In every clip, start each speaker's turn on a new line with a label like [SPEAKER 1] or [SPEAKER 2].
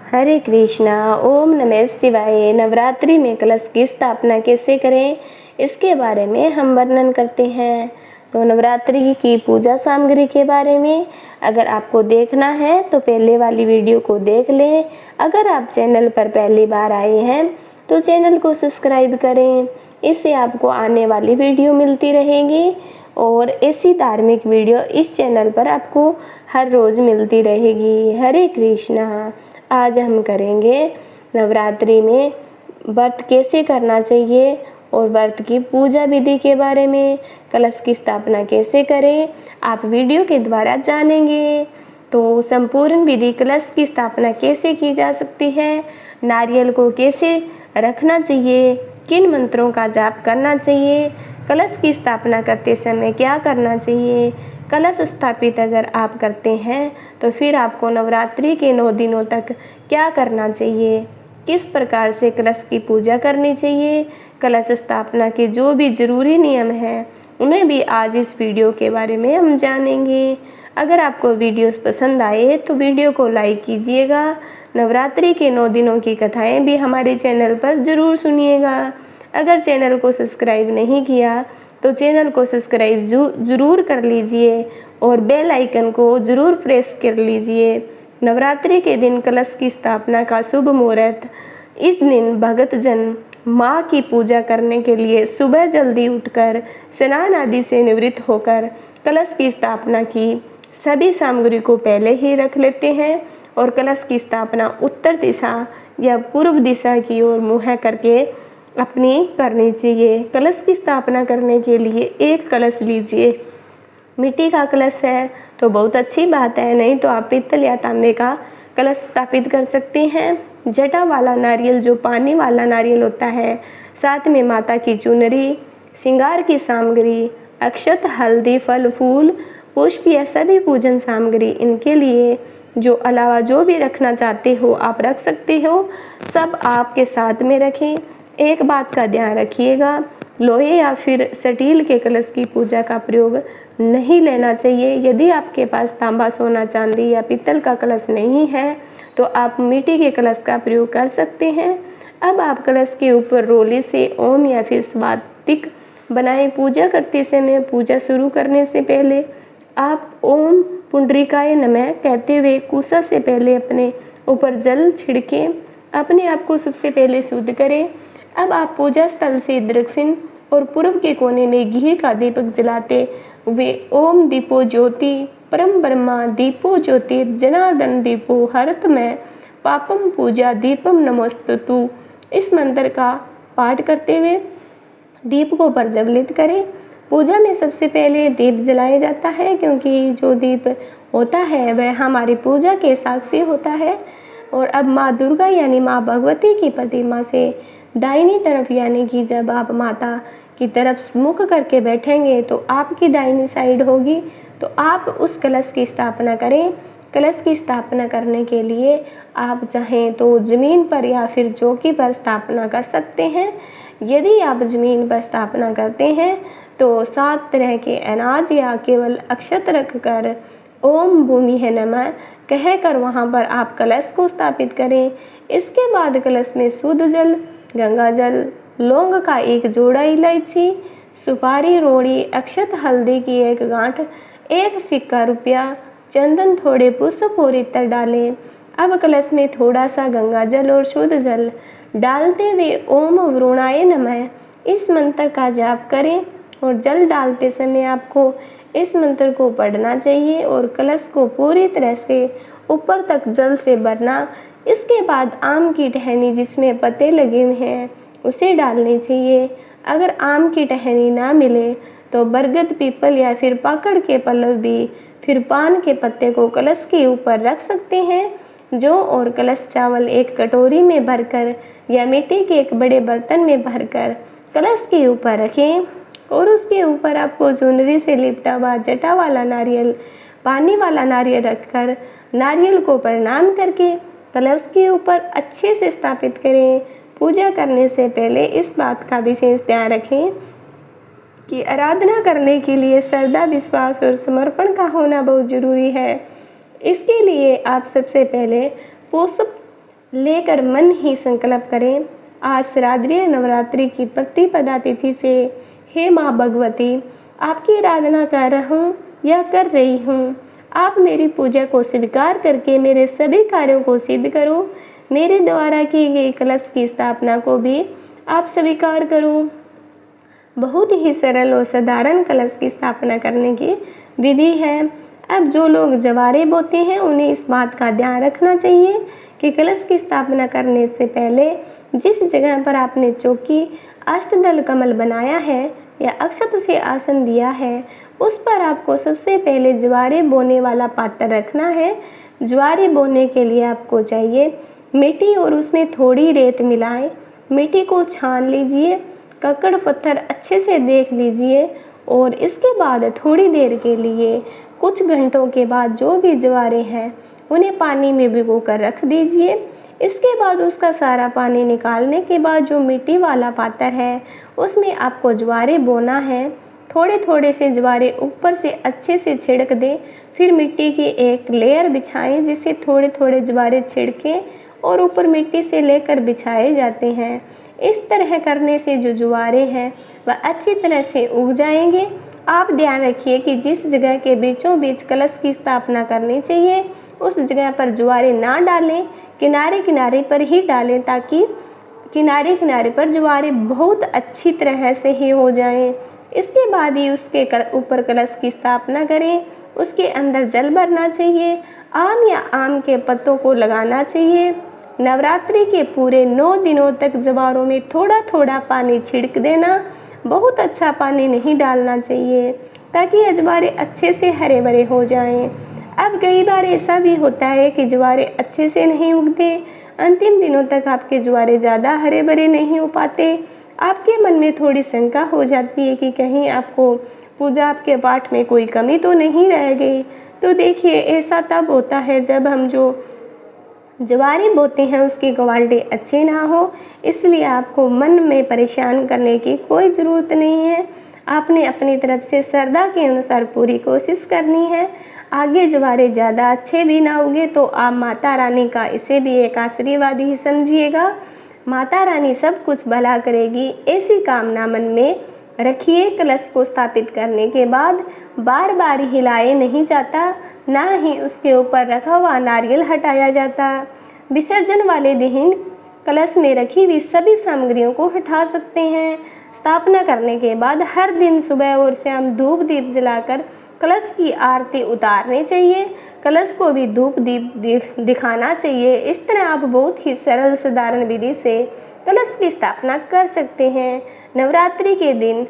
[SPEAKER 1] हरे कृष्णा। ओम नमः शिवाय। नवरात्रि में कलश की स्थापना कैसे करें, इसके बारे में हम वर्णन करते हैं। तो नवरात्रि की पूजा सामग्री के बारे में अगर आपको देखना है तो पहले वाली वीडियो को देख लें। अगर आप चैनल पर पहली बार आए हैं तो चैनल को सब्सक्राइब करें, इससे आपको आने वाली वीडियो मिलती रहेगी और ऐसी धार्मिक वीडियो इस चैनल पर आपको हर रोज़ मिलती रहेगी। हरे कृष्णा। आज हम करेंगे नवरात्रि में व्रत कैसे करना चाहिए और व्रत की पूजा विधि के बारे में, कलश की स्थापना कैसे करें, आप वीडियो के द्वारा जानेंगे। तो संपूर्ण विधि, कलश की स्थापना कैसे की जा सकती है, नारियल को कैसे रखना चाहिए, किन मंत्रों का जाप करना चाहिए, कलश की स्थापना करते समय क्या करना चाहिए, कलश स्थापित अगर आप करते हैं तो फिर आपको नवरात्रि के 9 दिनों तक क्या करना चाहिए, किस प्रकार से कलश की पूजा करनी चाहिए, कलश स्थापना के जो भी ज़रूरी नियम हैं उन्हें भी आज इस वीडियो के बारे में हम जानेंगे। अगर आपको वीडियोस पसंद आए तो वीडियो को लाइक कीजिएगा। नवरात्रि के 9 दिनों की कथाएं भी हमारे चैनल पर ज़रूर सुनिएगा। अगर चैनल को सब्सक्राइब नहीं किया तो चैनल को सब्सक्राइब ज़रूर कर लीजिए और बेल आइकन को ज़रूर प्रेस कर लीजिए। नवरात्रि के दिन कलश की स्थापना का शुभ मुहूर्त। इस दिन भगत जन माँ की पूजा करने के लिए सुबह जल्दी उठकर स्नान आदि से निवृत्त होकर कलश की स्थापना की सभी सामग्री को पहले ही रख लेते हैं और कलश की स्थापना उत्तर दिशा या पूर्व दिशा की ओर मुँह करके अपनी करनी चाहिए। कलश की स्थापना करने के लिए एक कलश लीजिए। मिट्टी का कलश है तो बहुत अच्छी बात है, नहीं तो आप पीतल या तांबे का कलश स्थापित कर सकते हैं। जटा वाला नारियल, जो पानी वाला नारियल होता है, साथ में माता की चुनरी, श्रृंगार की सामग्री, अक्षत, हल्दी, फल फूल, पुष्प या सभी पूजन सामग्री, इनके लिए जो अलावा जो भी रखना चाहते हो आप रख सकते हो, सब आपके साथ में रखें। एक बात का ध्यान रखिएगा, लोहे या फिर स्टील के कलश की पूजा का प्रयोग नहीं लेना चाहिए। यदि आपके पास तांबा, सोना, चांदी या पीतल का कलश नहीं है तो आप मिट्टी के कलश का प्रयोग कर सकते हैं। अब आप कलश के ऊपर रोले से ओम या फिर स्वास्तिक बनाएं। पूजा करते समय, पूजा शुरू करने से पहले आप ओम पुंडरीकाय नमः कहते हुए कुशा से पहले अपने ऊपर जल छिड़कें। अपने आप को सबसे पहले शुद्ध करें। अब आप पूजा स्थल से दक्षिण और पूर्व के कोने में घी का दीपक जलाते हुए ओम दीपो ज्योति परम ब्रह्मा दीपो ज्योति जनार्दन दीपो हरत में पापम पूजा दीपम नमोस्तुतु, इस मंत्र का पाठ करते हुए दीप को प्रज्वलित करें। पूजा में सबसे पहले दीप जलाया जाता है, क्योंकि जो दीप होता है वह हमारी पूजा के साक्षी होता है। और अब माँ दुर्गा यानी माँ भगवती की प्रतिमा से दाहिनी तरफ, यानी कि जब आप माता की तरफ मुख करके बैठेंगे तो आपकी दाहिनी साइड होगी, तो आप उस कलश की स्थापना करें। कलश की स्थापना करने के लिए आप चाहें तो ज़मीन पर या फिर चौकी पर स्थापना कर सकते हैं। यदि आप ज़मीन पर स्थापना करते हैं तो 7 तरह के अनाज या केवल अक्षत रखकर ओम भूमि है नमः कहकर वहां पर आप कलश को स्थापित करें। इसके बाद कलश में शुद्ध जल, गंगा जल, लौंग का एक जोड़ा, इलायची, सुपारी, रोड़ी, अक्षत, हल्दी की एक गांठ, एक सिक्का रुपया, चंदन, थोड़े पुष्प और इत्र डालें। अब कलश में थोड़ा सा गंगा जल और शुद्ध जल डालते हुए ओम वरुणाय नमः इस मंत्र का जाप करें और जल डालते समय आपको इस मंत्र को पढ़ना चाहिए और कलश को पूरी तरह से ऊपर तक जल से भरना। इसके बाद आम की टहनी जिसमें पत्ते लगे हुए हैं उसे डालनी चाहिए। अगर आम की टहनी ना मिले तो बरगद, पीपल या फिर पाकड़ के पल्लव भी, फिर पान के पत्ते को कलश के ऊपर रख सकते हैं। जौ और कलश चावल एक कटोरी में भरकर या मिट्टी के एक बड़े बर्तन में भरकर कलश के ऊपर रखें और उसके ऊपर आपको चुनरी से लिपटा हुआ जटा वाला नारियल, पानी वाला नारियल रखकर नारियल को प्रणाम करके कलश के ऊपर अच्छे से स्थापित करें। पूजा करने से पहले इस बात का विशेष ध्यान रखें कि आराधना करने के लिए श्रद्धा, विश्वास और समर्पण का होना बहुत जरूरी है। इसके लिए आप सबसे पहले पुष्प लेकर मन ही संकल्प करें। आज शारदीय नवरात्रि की प्रतिपदा तिथि से हे माँ भगवती, आपकी आराधना कर रहा हूँ या कर रही हूँ। आप मेरी पूजा को स्वीकार करके मेरे सभी कार्यों को सिद्ध करो। मेरे द्वारा की गई कलश की स्थापना को भी आप स्वीकार करो। बहुत ही सरल और साधारण कलश की स्थापना करने की विधि है। अब जो लोग जवारे बोते हैं उन्हें इस बात का ध्यान रखना चाहिए कि कलश की स्थापना करने से पहले जिस जगह पर आपने चौकी अष्टदल कमल बनाया है या अक्षत से आसन दिया है, उस पर आपको सबसे पहले ज्वारे बोने वाला पात्र रखना है। ज्वारे बोने के लिए आपको चाहिए मिट्टी और उसमें थोड़ी रेत मिलाएं। मिट्टी को छान लीजिए, कक्कड़ पत्थर अच्छे से देख लीजिए और इसके बाद थोड़ी देर के लिए कुछ घंटों के बाद जो भी ज्वारे हैं उन्हें पानी में भिगो कर रख दीजिए। इसके बाद उसका सारा पानी निकालने के बाद जो मिट्टी वाला पात्र है उसमें आपको ज्वारे बोना है। थोड़े थोड़े से ज्वारे ऊपर से अच्छे से छिड़क दें, फिर मिट्टी की एक लेयर बिछाएं जिससे थोड़े थोड़े ज्वारे छिड़कें और ऊपर मिट्टी से लेकर बिछाए जाते हैं। इस तरह करने से जो ज्वारे हैं वह अच्छी तरह से उग जाएंगे। आप ध्यान रखिए कि जिस जगह के बीचों बीच कलश की स्थापना करनी चाहिए उस जगह पर ज्वारे ना डालें, किनारे किनारे पर ही डालें ताकि किनारे किनारे पर ज्वारे बहुत अच्छी तरह से ही हो जाएं। इसके बाद ही उसके ऊपर कलश की स्थापना करें। उसके अंदर जल भरना चाहिए। आम या आम के पत्तों को लगाना चाहिए। नवरात्रि के पूरे 9 दिनों तक ज्वारों में थोड़ा थोड़ा पानी छिड़क देना। बहुत अच्छा पानी नहीं डालना चाहिए ताकि ज्वारे अच्छे से हरे भरे हो जाएं। अब कई बार ऐसा भी होता है कि ज्वारे अच्छे से नहीं उगते, अंतिम दिनों तक आपके ज्वारे ज़्यादा हरे भरे नहीं हो पाते। आपके मन में थोड़ी शंका हो जाती है कि कहीं आपको पूजा आपके पाठ में कोई कमी तो नहीं रह गई। तो देखिए, ऐसा तब होता है जब हम जो ज्वारे बोते हैं उसकी क्वालिटी अच्छी ना हो, इसलिए आपको मन में परेशान करने की कोई ज़रूरत नहीं है। आपने अपनी तरफ से श्रद्धा के अनुसार पूरी कोशिश करनी है। आगे ज्वारे ज़्यादा अच्छे भी ना उगे तो आप माता रानी का इसे भी एक आशीर्वाद ही समझिएगा। माता रानी सब कुछ भला करेगी, ऐसी कामना मन में रखिए। कलश को स्थापित करने के बाद बार बार हिलाए नहीं जाता, ना ही उसके ऊपर रखा हुआ नारियल हटाया जाता। विसर्जन वाले दिन कलश में रखी हुई सभी सामग्रियों को हटा सकते हैं। स्थापना करने के बाद हर दिन सुबह और शाम धूप दीप जलाकर कलश की आरती उतारनी चाहिए। कलश को भी धूप दीप दिखाना चाहिए। इस तरह आप बहुत ही सरल साधारण विधि से कलश की स्थापना कर सकते हैं। नवरात्रि के दिन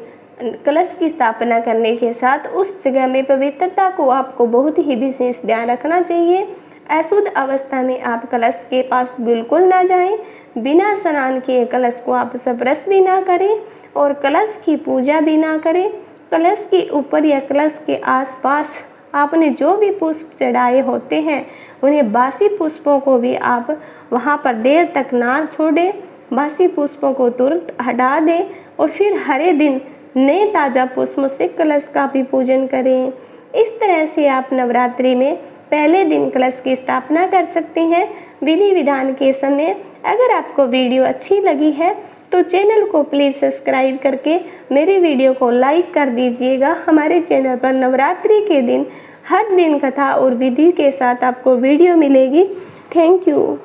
[SPEAKER 1] कलश की स्थापना करने के साथ उस जगह में पवित्रता को आपको बहुत ही विशेष ध्यान रखना चाहिए। अशुद्ध अवस्था में आप कलश के पास बिल्कुल ना जाएं। बिना स्नान किए कलश को आप स्पर्श भी ना करें और कलश की पूजा भी ना करें। कलश के ऊपर या कलश के आसपास आपने जो भी पुष्प चढ़ाए होते हैं उन्हें बासी पुष्पों को भी आप वहां पर देर तक ना छोड़ें। बासी पुष्पों को तुरंत हटा दें और फिर हरे दिन नए ताज़ा पुष्पों से कलश का भी पूजन करें। इस तरह से आप नवरात्रि में पहले दिन कलश की स्थापना कर सकते हैं विधि विधान के समय। अगर आपको वीडियो अच्छी लगी है तो चैनल को प्लीज़ सब्सक्राइब करके मेरे वीडियो को लाइक कर दीजिएगा। हमारे चैनल पर नवरात्रि के दिन हर दिन कथा और विधि के साथ आपको वीडियो मिलेगी। Thank you.